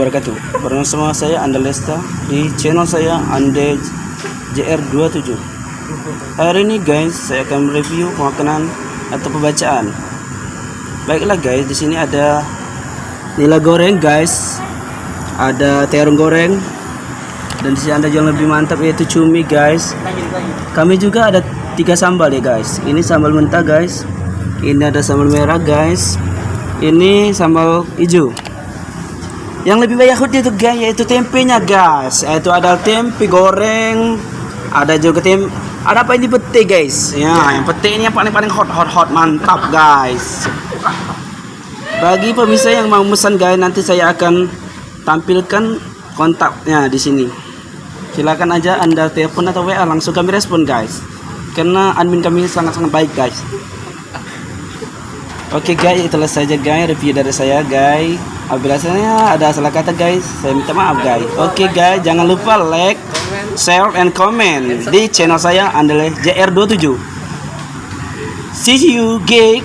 wabarakatuh. Bersama saya Anda Lesta di channel saya Ande JR27. Hari ini guys, saya akan mereview makanan atau pembacaan. Baiklah guys, di sini ada nila goreng guys, ada terong goreng, dan di sini ada yang lebih mantap yaitu cumi guys. Kami juga ada 3 sambal ya guys. Ini sambal mentah guys. Ini ada sambal merah guys. Ini sambal hijau. Yang lebih banyak itu guys yaitu tempenya guys. Itu ada tempe goreng, ada juga ada apa ini pete guys. Ya, yang pete ini yang paling hot mantap guys. Bagi pemirsa yang mau pesan guys, nanti saya akan tampilkan kontaknya di sini. Silakan aja Anda telepon atau WA, langsung kami respon guys. Karena admin kami sangat baik guys. Oke guys, itulah saja guys review dari saya guys. Apabila saya ada salah kata guys, saya minta maaf guys. Oke guys, jangan lupa like, share, and comment di channel saya Andele JR27. See you guys.